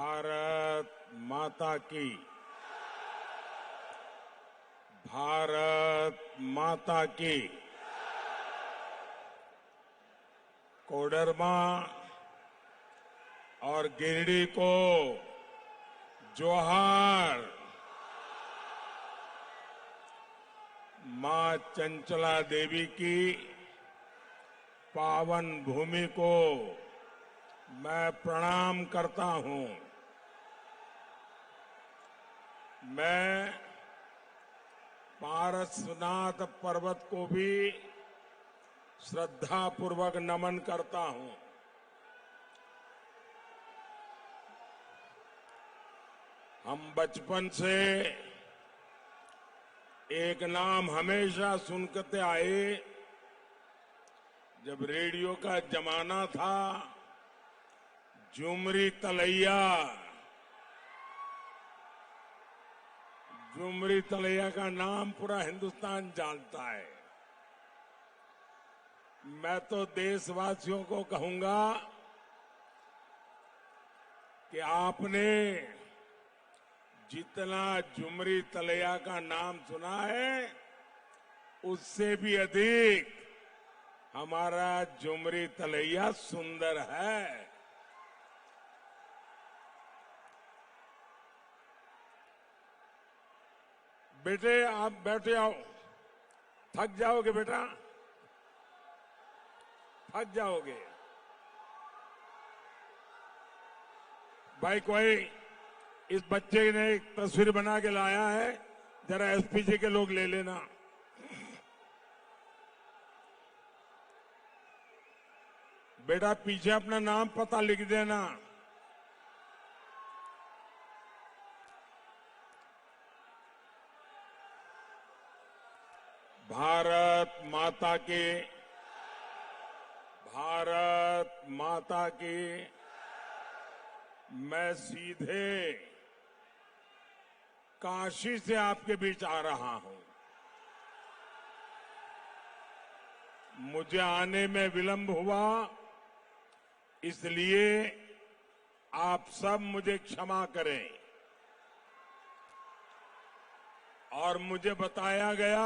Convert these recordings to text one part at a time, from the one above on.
भारत माता की। भारत माता की। कोडरमा और गिरिडीह को जोहार। मां चंचला देवी की पावन भूमि को मैं प्रणाम करता हूं। मैं पारसनाथ पर्वत को भी श्रद्धापूर्वक नमन करता हूं। हम बचपन से एक नाम हमेशा सुनते आए। जब रेडियो का जमाना था, झुमरी तलैया। झुमरी तलैया का नाम पूरा हिंदुस्तान जानता है। मैं तो देशवासियों को कहूंगा कि आपने जितना झुमरी तलैया का नाम सुना है, उससे भी अधिक हमारा झुमरी तलैया सुंदर है। बेटे, आप बैठे आओ। थक जाओगे बेटा, थक जाओगे। भाई, कोई इस बच्चे ने एक तस्वीर बना के लाया है, जरा एसपीजी के लोग ले लेना। बेटा, पीछे अपना नाम पता लिख देना। भारत माता की। भारत माता की। मैं सीधे काशी से आपके बीच आ रहा हूं। मुझे आने में विलंब हुआ, इसलिए आप सब मुझे क्षमा करें। और मुझे बताया गया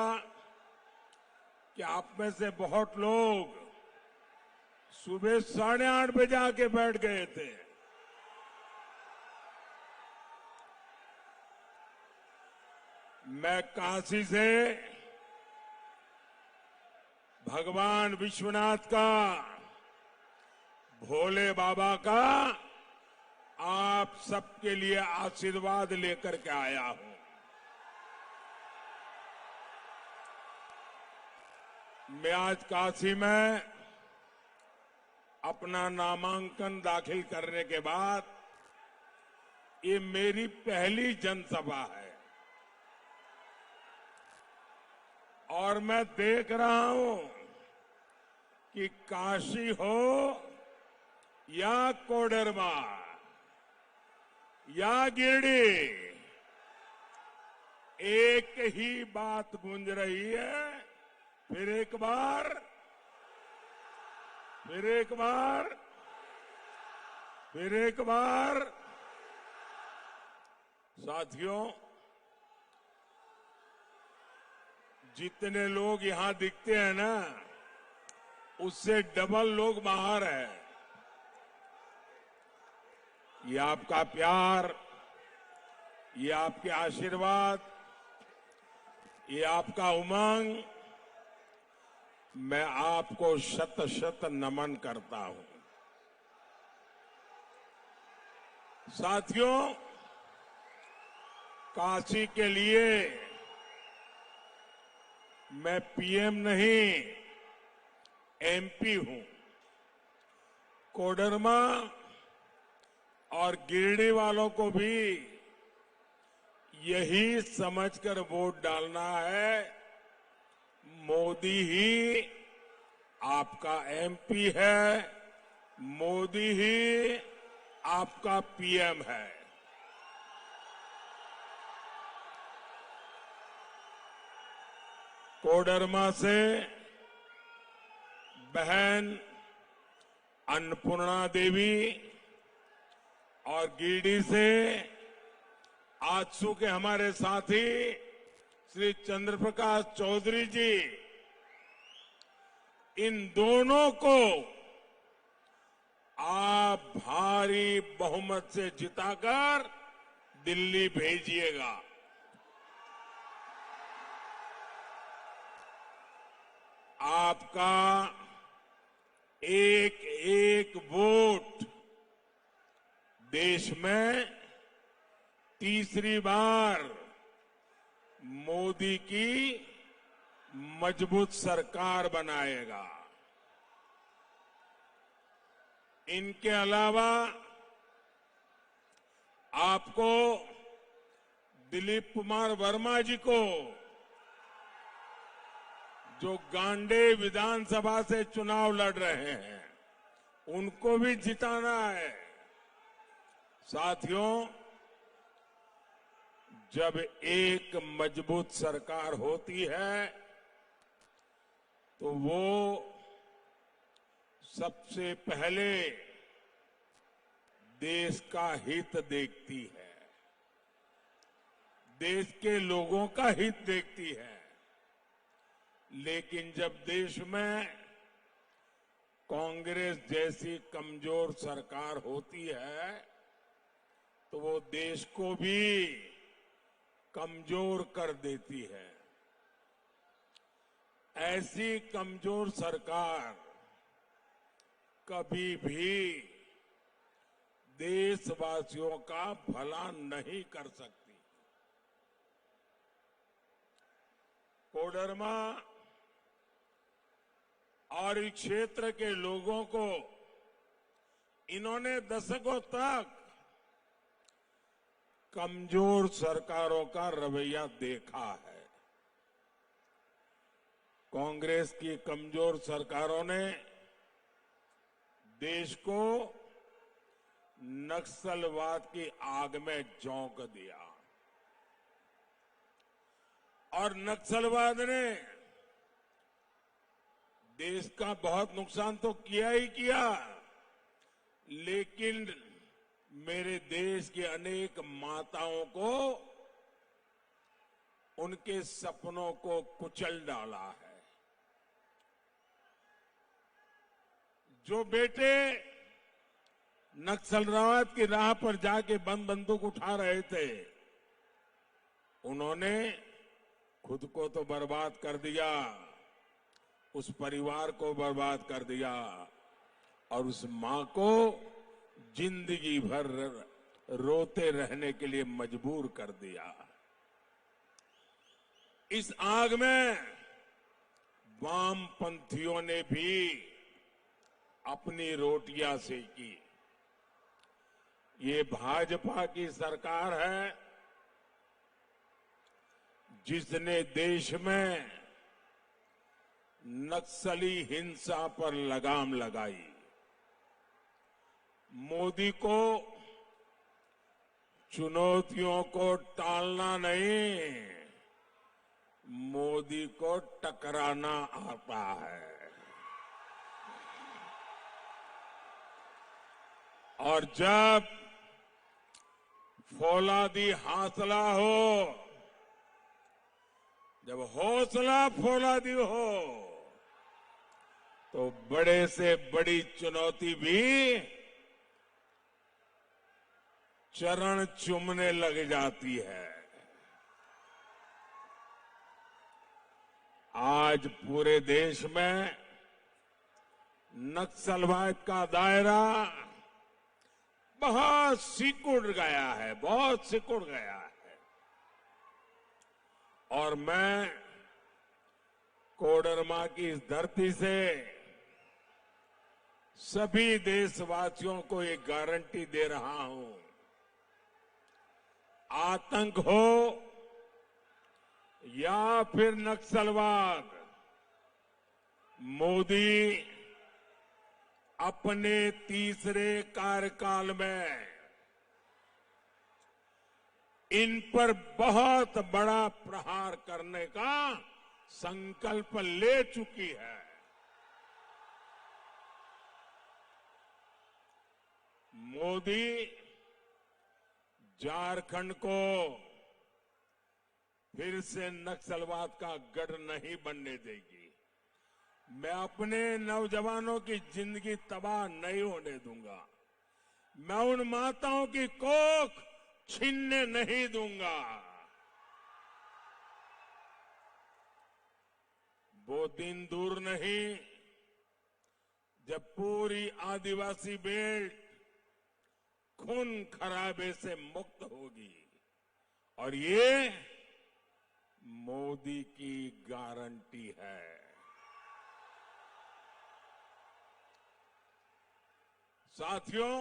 कि आप में से बहुत लोग सुबह 8:30 बजे आके बैठ गए थे। मैं काशी से भगवान विश्वनाथ का, भोले बाबा का आप सबके लिए आशीर्वाद लेकर के आया हूं। मैं आज काशी में अपना नामांकन दाखिल करने के बाद ये मेरी पहली जनसभा है। और मैं देख रहा हूं कि काशी हो या कोडरमा या गिरिडीह, एक ही बात गूंज रही है। फिर एक बार, फिर एक बार, फिर एक बार। साथियों, जितने लोग यहां दिखते हैं ना, उससे डबल लोग बाहर हैं। ये आपका प्यार, ये आपके आशीर्वाद, ये आपका उमंग, मैं आपको शत शत नमन करता हूं। साथियों, काशी के लिए मैं पीएम नहीं, एमपी हूं। कोडरमा और गिरिडीह वालों को भी यही समझकर वोट डालना है। मोदी ही आपका एमपी है, मोदी ही आपका पीएम है। कोडरमा से बहन अन्नपूर्णा देवी और गिरिडीह से आजसू के हमारे साथी श्री चंद्रप्रकाश चौधरी जी, इन दोनों को आप भारी बहुमत से जिताकर दिल्ली भेजिएगा। आपका एक एक वोट देश में तीसरी बार मोदी की मजबूत सरकार बनाएगा। इनके अलावा आपको दिलीप कुमार वर्मा जी को, जो गांडे विधानसभा से चुनाव लड़ रहे हैं, उनको भी जिताना है। साथियों, जब एक मजबूत सरकार होती है तो वो सबसे पहले देश का हित देखती है, देश के लोगों का हित देखती है। लेकिन जब देश में कांग्रेस जैसी कमजोर सरकार होती है तो वो देश को भी कमजोर कर देती है। ऐसी कमजोर सरकार कभी भी देशवासियों का भला नहीं कर सकती। कोडरमा और इस क्षेत्र के लोगों को इन्होंने दशकों तक कमजोर सरकारों का रवैया देखा है। कांग्रेस की कमजोर सरकारों ने देश को नक्सलवाद की आग में झोंक दिया और नक्सलवाद ने देश का बहुत नुकसान तो किया ही किया, लेकिन मेरे देश की अनेक माताओं को, उनके सपनों को कुचल डाला है। जो बेटे नक्सलवाद की राह पर जाके बंदूक उठा रहे थे, उन्होंने खुद को तो बर्बाद कर दिया, उस परिवार को बर्बाद कर दिया और उस मां को जिंदगी भर रोते रहने के लिए मजबूर कर दिया। इस आग में वामपंथियों ने भी अपनी रोटियां सेकी। ये भाजपा की सरकार है जिसने देश में नक्सली हिंसा पर लगाम लगाई। मोदी को चुनौतियों को टालना नहीं, मोदी को टकराना आता है। और जब फौलादी हौसला हो, जब हौसला फौलादी हो, तो बड़े से बड़ी चुनौती भी चरण चूमने लग जाती है। आज पूरे देश में नक्सलवाद का दायरा बहुत सिकुड़ गया है, बहुत सिकुड़ गया है। और मैं कोडरमा की इस धरती से सभी देशवासियों को एक गारंटी दे रहा हूं, आतंक हो या फिर नक्सलवाद, मोदी अपने तीसरे कार्यकाल में इन पर बहुत बड़ा प्रहार करने का संकल्प ले चुकी है। मोदी झारखंड को फिर से नक्सलवाद का गढ़ नहीं बनने देगी। मैं अपने नौजवानों की जिंदगी तबाह नहीं होने दूंगा। मैं उन माताओं की कोख छीनने नहीं दूंगा। वो दिन दूर नहीं जब पूरी आदिवासी बेल्ट खून खराबे से मुक्त होगी, और ये मोदी की गारंटी है। साथियों,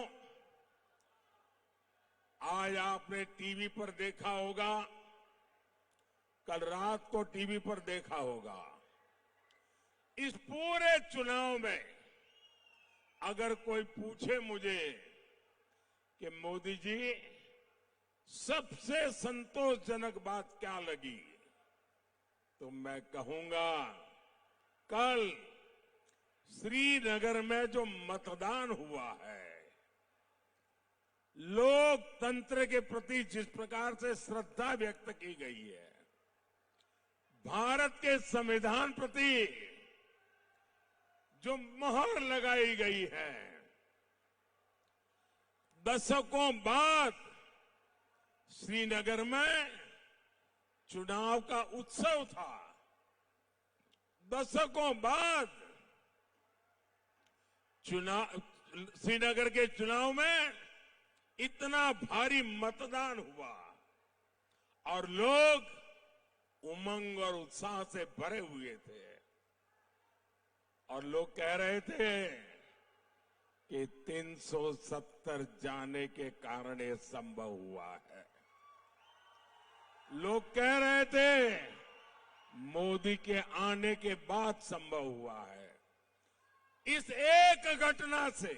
आज आपने टीवी पर देखा होगा, कल रात को टीवी पर देखा होगा, इस पूरे चुनाव में अगर कोई पूछे मुझे कि मोदी जी सबसे संतोषजनक बात क्या लगी, तो मैं कहूंगा कल श्रीनगर में जो मतदान हुआ है, लोकतंत्र के प्रति जिस प्रकार से श्रद्धा व्यक्त की गई है, भारत के संविधान प्रति जो मोहर लगाई गई है, दशकों बाद श्रीनगर में चुनाव का उत्सव था। दशकों बाद श्रीनगर के चुनाव में इतना भारी मतदान हुआ और लोग उमंग और उत्साह से भरे हुए थे, और लोग कह रहे थे कि 370 जाने के कारण ये संभव हुआ है। लोग कह रहे थे मोदी के आने के बाद संभव हुआ है। इस एक घटना से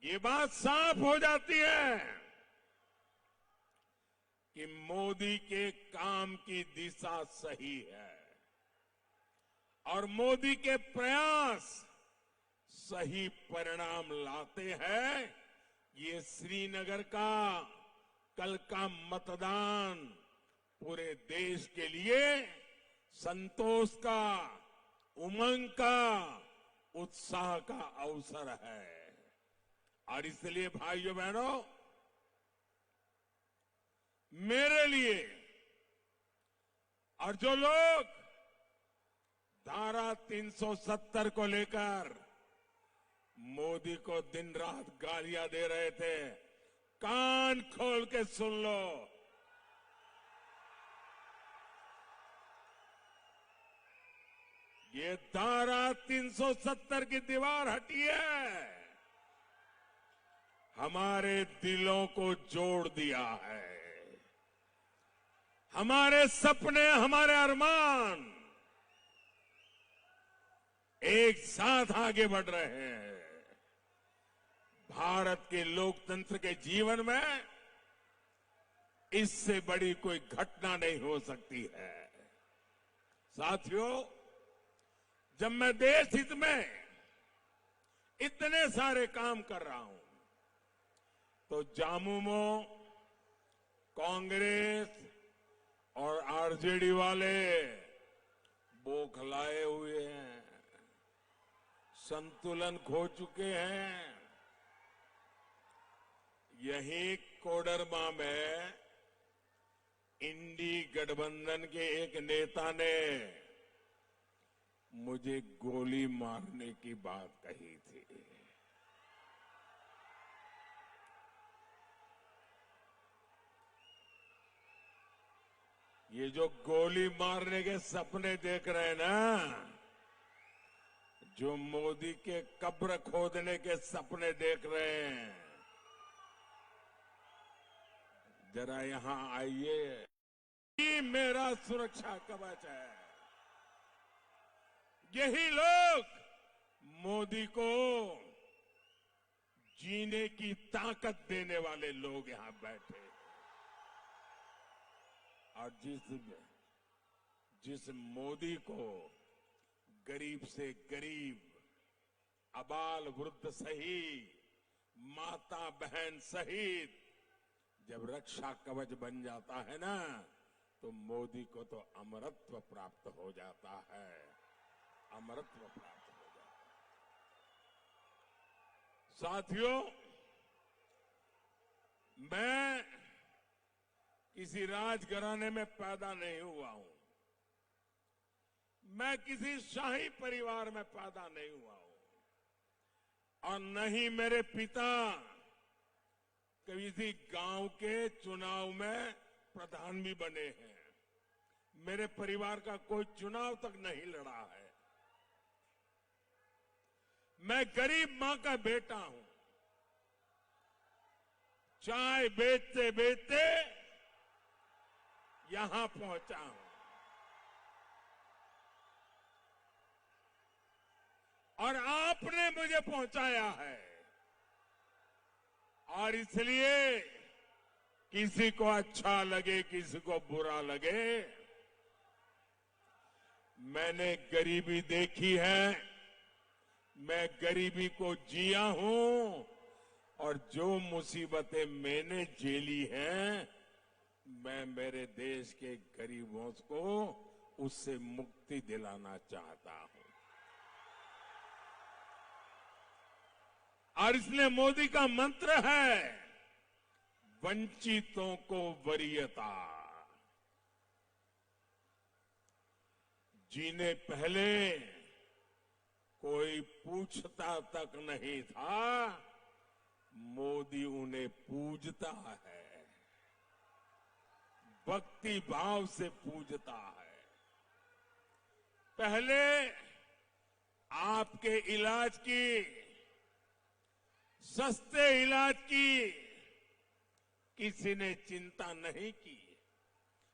ये बात साफ हो जाती है कि मोदी के काम की दिशा सही है और मोदी के प्रयास सही परिणाम लाते हैं। ये श्रीनगर का कल का मतदान पूरे देश के लिए संतोष का, उमंग का, उत्साह का अवसर है। और इसलिए भाइयों बहनों, मेरे लिए और जो लोग धारा 370 को लेकर मोदी को दिन रात गालियां दे रहे थे, कान खोल के सुन लो। ये धारा 370 की दीवार हटी है, हमारे दिलों को जोड़ दिया है। हमारे सपने, हमारे अरमान एक साथ आगे बढ़ रहे हैं। भारत के लोकतंत्र के जीवन में इससे बड़ी कोई घटना नहीं हो सकती है। साथियों, जब मैं देश हित में इतने सारे काम कर रहा हूं, तो जामुमो कांग्रेस और आरजेडी वाले बौखलाए हुए हैं, संतुलन खो चुके हैं। यही कोडरमा में इंडी गठबंधन के एक नेता ने मुझे गोली मारने की बात कही थी। ये जो गोली मारने के सपने देख रहे हैं ना, जो मोदी के कब्र खोदने के सपने देख रहे हैं, जरा यहां आइए। ये मेरा सुरक्षा कवच है। यही लोग मोदी को जीने की ताकत देने वाले लोग यहां बैठे हैं। और जिस मोदी को गरीब से गरीब, अबाल वृद्ध सहित, माता बहन सहित जब रक्षा कवच बन जाता है ना, तो मोदी को तो अमरत्व प्राप्त हो जाता है, अमरत्व प्राप्त हो जाता है। साथियों, मैं किसी राजघराने में पैदा नहीं हुआ हूं, मैं किसी शाही परिवार में पैदा नहीं हुआ हूं, और न ही मेरे पिता किसी गांव के चुनाव में प्रधान भी बने हैं। मेरे परिवार का कोई चुनाव तक नहीं लड़ा है। मैं गरीब मां का बेटा हूं। चाय बेचते बेचते यहां पहुंचा हूं, और आपने मुझे पहुंचाया है। और इसलिए किसी को अच्छा लगे, किसी को बुरा लगे, मैंने गरीबी देखी है, मैं गरीबी को जिया हूं, और जो मुसीबतें मैंने झेली हैं, मैं मेरे देश के गरीबों को उससे मुक्ति दिलाना चाहता हूं। और इसलिए मोदी का मंत्र है, वंचितों को वरीयता। जिन्हें पहले कोई पूछता तक नहीं था, मोदी उन्हें पूजता है, भक्ति भाव से पूजता है। पहले आपके इलाज की, सस्ते इलाज की किसी ने चिंता नहीं की।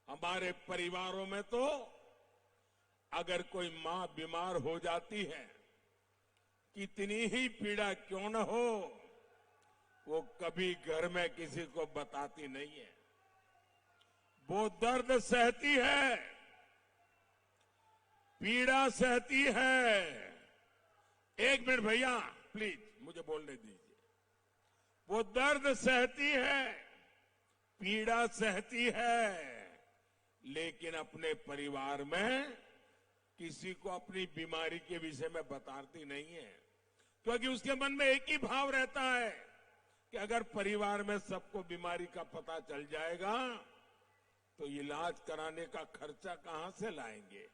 हमारे परिवारों में तो अगर कोई मां बीमार हो जाती है, कितनी ही पीड़ा क्यों न हो, वो कभी घर में किसी को बताती नहीं है। वो दर्द सहती है, पीड़ा सहती है। एक मिनट भैया, प्लीज मुझे बोलने दीजिए। वो दर्द सहती है, पीड़ा सहती है, लेकिन अपने परिवार में किसी को अपनी बीमारी के विषय में बताती नहीं है, क्योंकि उसके मन में एक ही भाव रहता है कि अगर परिवार में सबको बीमारी का पता चल जाएगा तो इलाज कराने का खर्चा कहां से लाएंगे,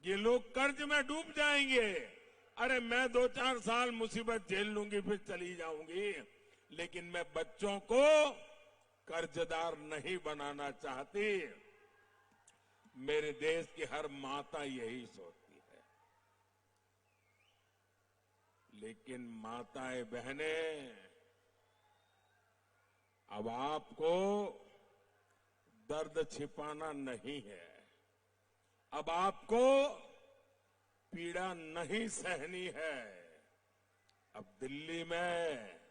ये लोग कर्ज में डूब जाएंगे। अरे मैं 2-4 साल मुसीबत झेल लूंगी, फिर चली जाऊंगी, लेकिन मैं बच्चों को कर्जदार नहीं बनाना चाहती। मेरे देश की हर माता यही सोचती है। लेकिन माताएं बहनें, अब आपको दर्द छिपाना नहीं है, अब आपको पीड़ा नहीं सहनी है। अब दिल्ली में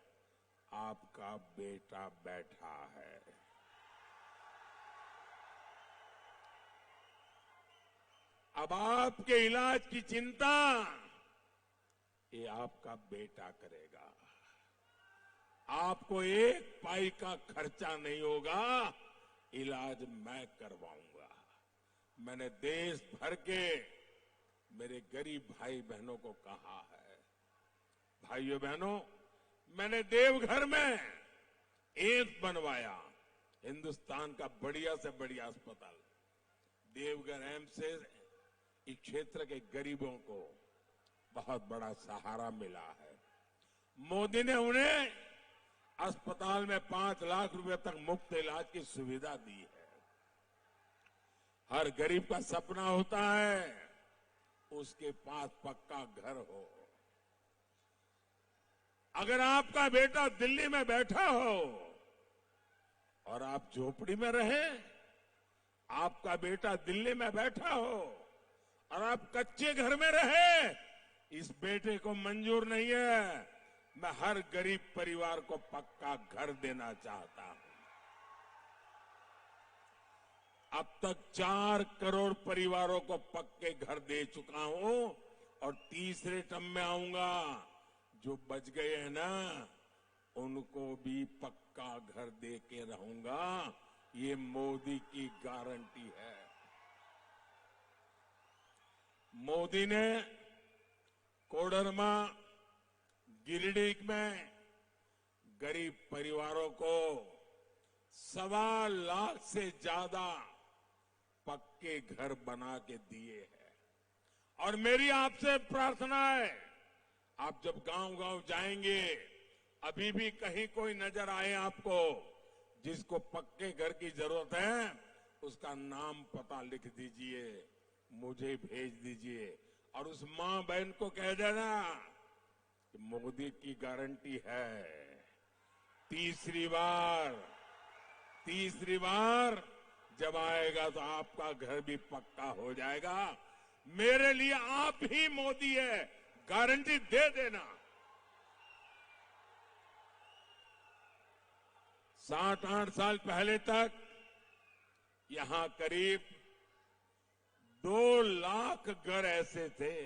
आपका बेटा बैठा है, अब आपके इलाज की चिंता ये आपका बेटा करेगा। आपको एक पाई का खर्चा नहीं होगा, इलाज मैं करवाऊंगा। मैंने देश भर के मेरे गरीब भाई बहनों को कहा है, भाइयों बहनों, मैंने देवघर में एम्स बनवाया, हिंदुस्तान का बढ़िया से बढ़िया अस्पताल। देवघर एम्स से इस क्षेत्र के गरीबों को बहुत बड़ा सहारा मिला है। मोदी ने उन्हें अस्पताल में 5 लाख रुपए तक मुफ्त इलाज की सुविधा दी है। हर गरीब का सपना होता है उसके पास पक्का घर हो। अगर आपका बेटा दिल्ली में बैठा हो और आप झोपड़ी में रहे, आपका बेटा दिल्ली में बैठा हो और आप कच्चे घर में रहे, इस बेटे को मंजूर नहीं है। मैं हर गरीब परिवार को पक्का घर देना चाहता हूं। अब तक 4 करोड़ परिवारों को पक्के घर दे चुका हूं और तीसरे टर्म में आऊंगा। जो बच गए हैं ना, उनको भी पक्का घर दे के रहूंगा, ये मोदी की गारंटी है। मोदी ने कोडरमा, गिरिडीह में गरीब परिवारों को 1.25 लाख से ज्यादा पक्के घर बना के दिए हैं। और मेरी आपसे प्रार्थना है, आप जब गांव-गांव जाएंगे, अभी भी कहीं कोई नजर आए आपको जिसको पक्के घर की जरूरत है, उसका नाम पता लिख दीजिए, मुझे भेज दीजिए और उस मां बहन को कह देना कि मोदी की गारंटी है, तीसरी बार जब आएगा तो आपका घर भी पक्का हो जाएगा। मेरे लिए आप ही मोदी है, गारंटी दे देना। 7-8 साल पहले तक यहां करीब 2 लाख घर ऐसे थे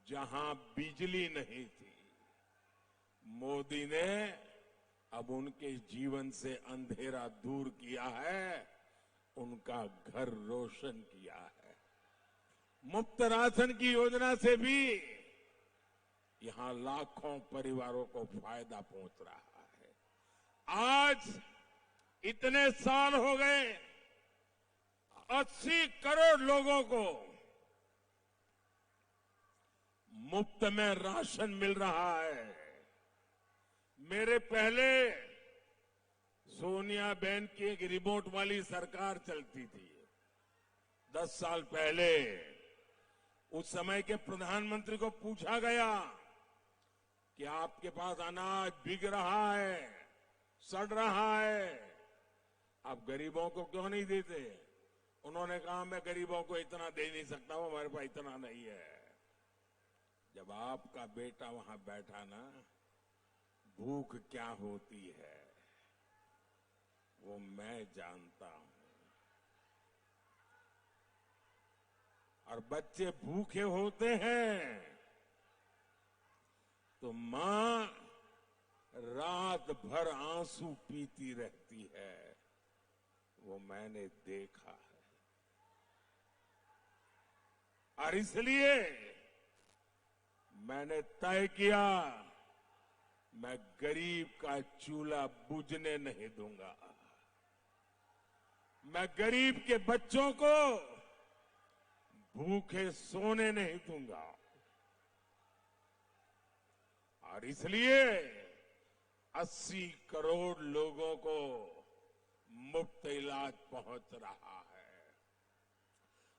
जहां बिजली नहीं थी। मोदी ने अब उनके जीवन से अंधेरा दूर किया है, उनका घर रोशन किया है। मुफ्त राशन की योजना से भी यहां लाखों परिवारों को फायदा पहुंच रहा है। आज इतने साल हो गए, 80 करोड़ लोगों को मुफ्त में राशन मिल रहा है। मेरे पहले सोनिया बहन की एक रिमोट वाली सरकार चलती थी 10 साल पहले। उस समय के प्रधानमंत्री को पूछा गया कि आपके पास अनाज बिक रहा है, सड़ रहा है, आप गरीबों को क्यों नहीं देते? उन्होंने कहा मैं गरीबों को इतना दे नहीं सकता हूं, हमारे पास इतना नहीं है। जब आपका बेटा वहां बैठा ना, भूख क्या होती है वो मैं जानता हूं। और बच्चे भूखे होते हैं तो मां रात भर आंसू पीती रहती है, वो मैंने देखा है। और इसलिए मैंने तय किया, मैं गरीब का चूल्हा बुझने नहीं दूंगा। मैं गरीब के बच्चों को भूखे सोने नहीं दूंगा। और इसलिए 80 करोड़ लोगों को मुफ्त इलाज पहुंच रहा है।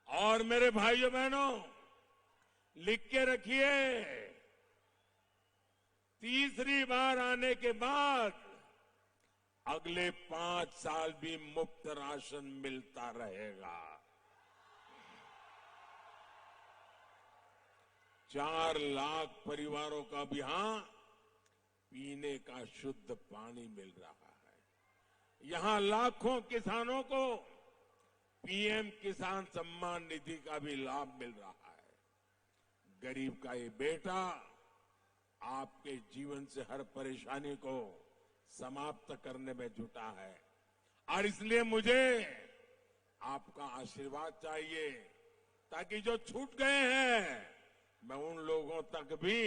और मेरे भाइयों बहनों, लिख के रखिए, तीसरी बार आने के बाद अगले 5 साल भी मुफ्त राशन मिलता रहेगा। 4 लाख परिवारों का भी यहां पीने का शुद्ध पानी मिल रहा है। यहां लाखों किसानों को पीएम किसान सम्मान निधि का भी लाभ मिल रहा है। गरीब का ये बेटा आपके जीवन से हर परेशानी को समाप्त करने में जुटा है। और इसलिए मुझे आपका आशीर्वाद चाहिए, ताकि जो छूट गए हैं मैं उन लोगों तक भी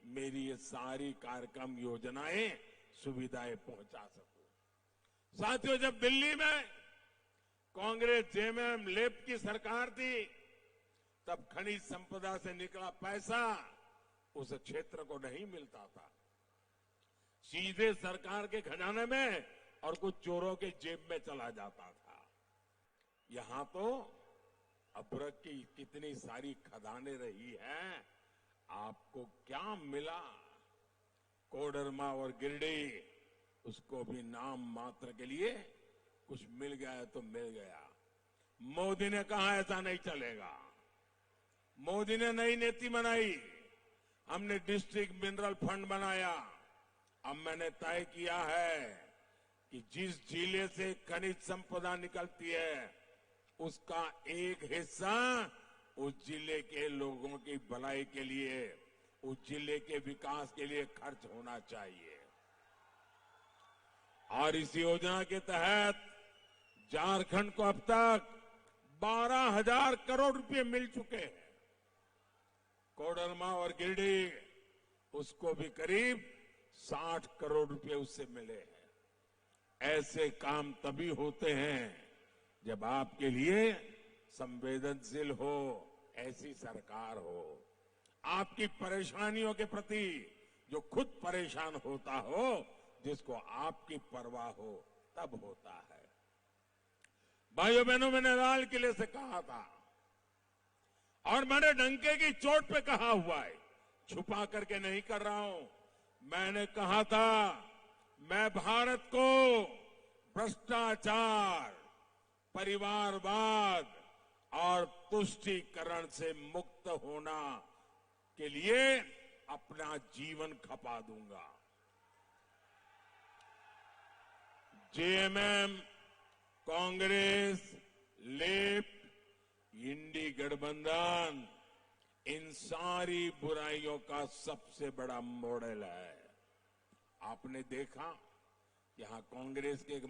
मेरी ये सारी कार्यक्रम योजनाएं सुविधाएं पहुंचा सकूं। साथियों, जब दिल्ली में कांग्रेस जेएमएम लेफ्ट की सरकार थी, तब खनिज संपदा से निकला पैसा उस क्षेत्र को नहीं मिलता था, सीधे सरकार के खजाने में और कुछ चोरों के जेब में चला जाता था। यहां तो अभ्रक की कितनी सारी खदानें रही हैं, आपको क्या मिला? कोडरमा और गिरिडीह, उसको भी नाम मात्र के लिए कुछ मिल गया है तो मिल गया। मोदी ने कहा ऐसा नहीं चलेगा। मोदी ने नई नीति बनाई, हमने डिस्ट्रिक्ट मिनरल फंड बनाया। अब मैंने तय किया है कि जिस जिले से खनिज संपदा निकलती है उसका एक हिस्सा उस जिले के लोगों की भलाई के लिए उस जिले के विकास के लिए खर्च होना चाहिए। और इस योजना के तहत झारखंड को अब तक 12,000 करोड़ रुपए मिल चुके हैं। कोडरमा और गिरिडीह उसको भी करीब 60 करोड़ रुपए उससे मिले हैं। ऐसे काम तभी होते हैं जब आपके लिए संवेदनशील हो, ऐसी सरकार हो, आपकी परेशानियों के प्रति जो खुद परेशान होता हो, जिसको आपकी परवाह हो, तब होता है। भाइयों बहनों, मैंने लाल किले से कहा था और मैंने डंके की चोट पे कहा हुआ है, छुपा करके नहीं कर रहा हूं। मैंने कहा था मैं भारत को भ्रष्टाचार, परिवारवाद और तुष्टीकरण से मुक्त होना के लिए अपना जीवन खपा दूंगा। जेएमएम, कांग्रेस, लेफ्ट, इंडी गठबंधन इन सारी बुराइयों का सबसे बड़ा मॉडल है। आपने देखा यहां कांग्रेस के एक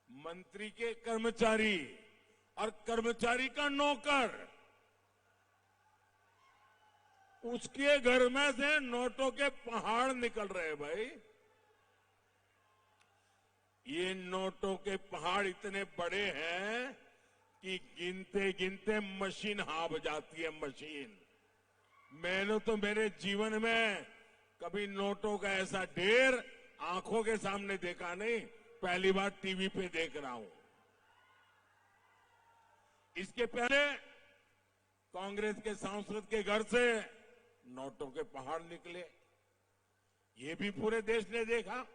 मंत्री के कर्मचारी और कर्मचारी का नौकर, उसके घर में से नोटों के पहाड़ निकल रहे। भाई, ये नोटों के पहाड़ इतने बड़े हैं कि गिनते गिनते मशीन हाफ जाती है। मशीन, मैंने तो मेरे जीवन में कभी नोटों का ऐसा ढेर आंखों के सामने देखा नहीं, पहली बार टीवी पे देख रहा हूं। इसके पहले कांग्रेस के सांसद के घर से नोटों के पहाड़ निकले, ये भी पूरे देश ने देखा।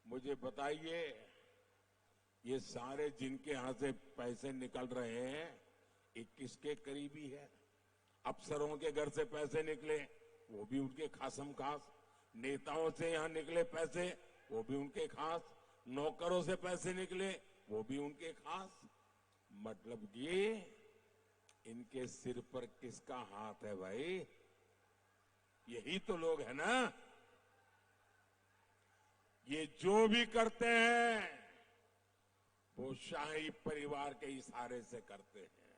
मुझे बताइए, ये सारे जिनके यहां से पैसे निकल रहे हैं, ये किसके करीबी है? अफसरों के घर से पैसे निकले, वो भी उनके खासम खास। नेताओं से यहां निकले पैसे, वो भी उनके खास। नौकरों से पैसे निकले, वो भी उनके खास। मतलब ये इनके सिर पर किसका हाथ है भाई? यही तो लोग है ना। ये जो भी करते हैं वो शाही परिवार के इशारे से करते हैं।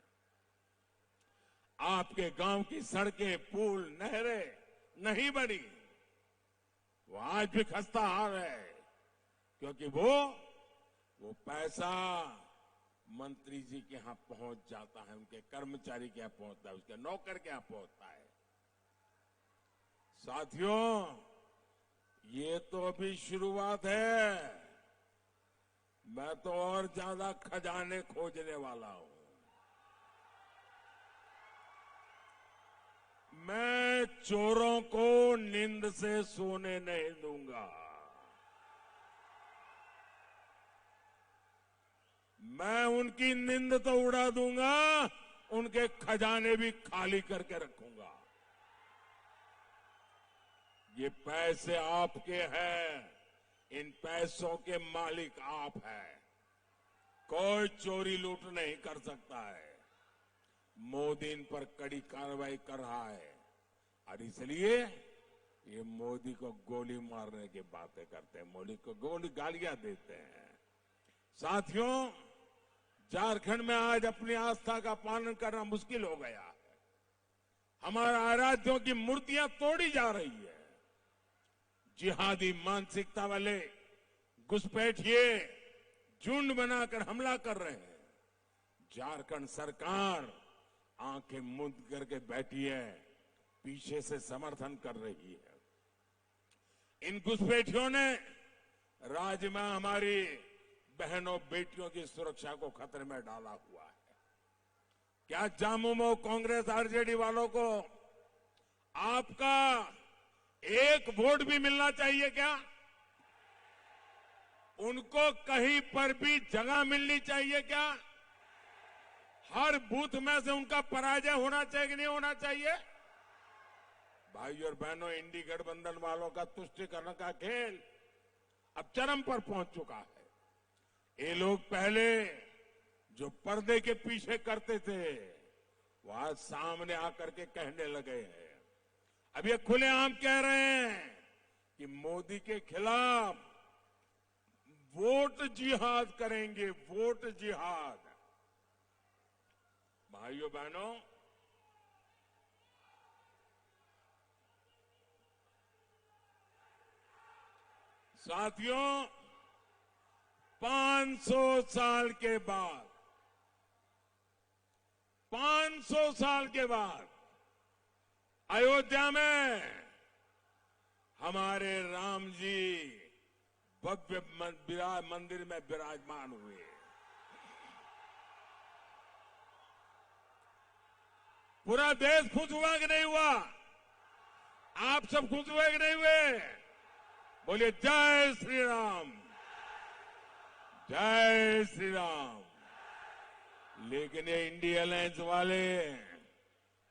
आपके गांव की सड़कें, पुल, नहरें नहीं बनी, वो आज भी खस्ता हाल है, क्योंकि वो पैसा मंत्री जी के यहां पहुंच जाता है, उनके कर्मचारी के यहां पहुंचता है, उसके नौकर के यहां पहुंचता है। साथियों, ये तो अभी शुरुआत है। मैं तो और ज्यादा खजाने खोजने वाला हूं। मैं चोरों को नींद से सोने नहीं दूंगा। मैं उनकी नींद तो उड़ा दूंगा, उनके खजाने भी खाली करके रखूंगा। ये पैसे आपके हैं, इन पैसों के मालिक आप हैं। कोई चोरी लूट नहीं कर सकता है। मोदी इन पर कड़ी कार्रवाई कर रहा है और इसलिए ये मोदी को गोली मारने की बातें करते हैं, मोदी को गोली गालियां देते हैं। साथियों, झारखंड में आज अपनी आस्था का पालन करना मुश्किल हो गया है। हमारा आराध्यों की मूर्तियां तोड़ी जा रही है। जिहादी मानसिकता वाले घुसपैठिए झुंड बनाकर हमला कर रहे हैं। झारखंड सरकार आंखें मूंद करके बैठी है, पीछे से समर्थन कर रही है। इन घुसपैठियों ने राज्य में हमारी बहनों बेटियों की सुरक्षा को खतरे में डाला हुआ है। क्या झामुमो कांग्रेस आरजेडी वालों को आपका एक वोट भी मिलना चाहिए क्या? उनको कहीं पर भी जगह मिलनी चाहिए क्या? हर बूथ में से उनका पराजय होना चाहिए कि नहीं होना चाहिए? भाई और बहनों, इंडी गठबंधन वालों का तुष्टीकरण का खेल अब चरम पर पहुंच चुका है। ये लोग पहले जो पर्दे के पीछे करते थे, वो आज सामने आकर के कहने लगे हैं। अब ये खुलेआम कह रहे हैं कि मोदी के खिलाफ वोट जिहाद करेंगे, वोट जिहाद। भाइयों बहनों, साथियों, 500 साल के बाद 500 साल के बाद अयोध्या में हमारे राम जी भव्य मंदिर में विराजमान हुए। पूरा देश खुश हुआ कि नहीं हुआ? आप सब खुश हुए कि नहीं हुए? बोलिए जय श्री राम, जय श्री राम। लेकिन ये इंडिया अलायंस वाले,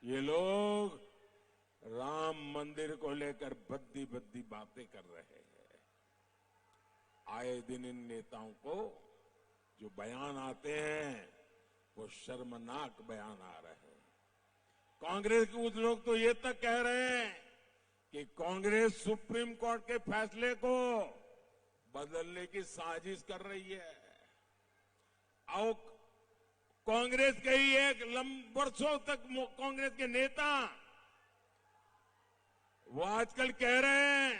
ये लोग राम मंदिर को लेकर बद्दी बद्दी बातें कर रहे हैं। आए दिन इन नेताओं को जो बयान आते हैं वो शर्मनाक बयान आ रहे हैं। कांग्रेस के कुछ लोग तो ये तक कह रहे हैं कि कांग्रेस सुप्रीम कोर्ट के फैसले को बदलने की साजिश कर रही है। और कांग्रेस के ही एक वर्षों तक कांग्रेस के नेता वो आजकल कह रहे हैं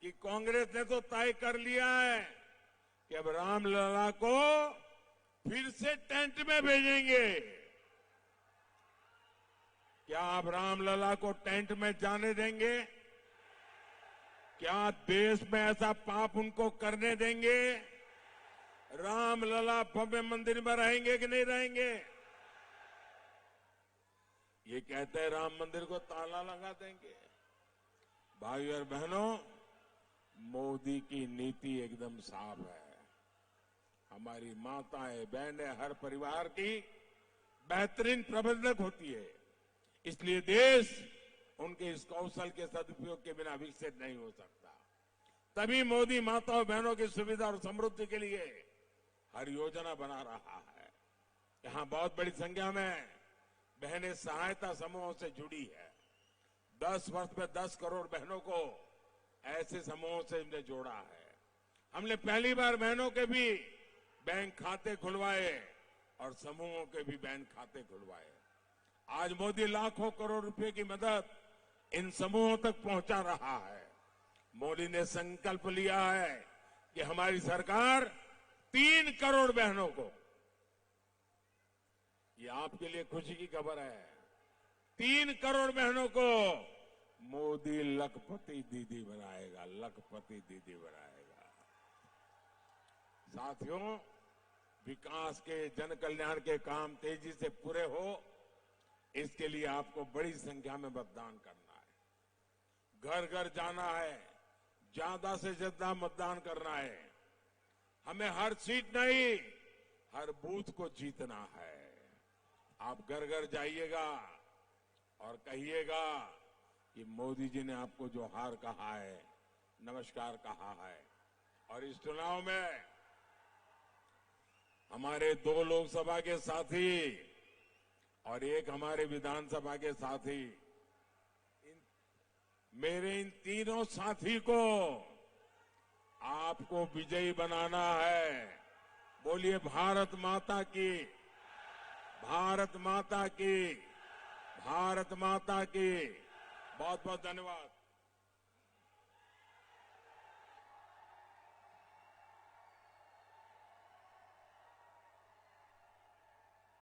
कि कांग्रेस ने तो तय कर लिया है कि अब रामलला को फिर से टेंट में भेजेंगे। क्या आप रामलला को टेंट में जाने देंगे? क्या देश में ऐसा पाप उनको करने देंगे? रामलला भव्य मंदिर में रहेंगे कि नहीं रहेंगे? ये कहते हैं राम मंदिर को ताला लगा देंगे। भाइयों और बहनों, मोदी की नीति एकदम साफ है। हमारी माताएं बहनें हर परिवार की बेहतरीन प्रबंधक होती है, इसलिए देश उनके इस कौशल के सदुपयोग के बिना विकसित नहीं हो सकता। तभी मोदी माताओं बहनों की सुविधा और समृद्धि के लिए हर योजना बना रहा है। यहां बहुत बड़ी संख्या में बहनें सहायता समूहों से जुड़ी है। 10 वर्ष में 10 करोड़ बहनों को ऐसे समूहों से हमने जोड़ा है। हमने पहली बार बहनों के भी बैंक खाते खुलवाए और समूहों के भी बैंक खाते खुलवाए। आज मोदी लाखों करोड़ रुपए की मदद इन समूहों तक पहुंचा रहा है। मोदी ने संकल्प लिया है कि हमारी सरकार 3 करोड़ बहनों को, ये आपके लिए खुशी की खबर है, 3 करोड़ बहनों को मोदी लखपति दीदी बनाएगा, लखपति दीदी बनाएगा। साथियों, विकास के, जन कल्याण के काम तेजी से पूरे हो, इसके लिए आपको बड़ी संख्या में मतदान करना है। घर घर जाना है, ज्यादा से ज्यादा मतदान करना है। हमें हर सीट नहीं, हर बूथ को जीतना है। आप घर घर जाइएगा और कहिएगा कि मोदी जी ने आपको जो हार कहा है, नमस्कार कहा है। और इस चुनाव में हमारे 2 लोकसभा के साथी और 1 हमारे विधानसभा के साथी, मेरे इन तीनों साथी को आपको विजयी बनाना है। बोलिए भारत माता की, भारत माता की, भारत माता की। बहुत बहुत धन्यवाद।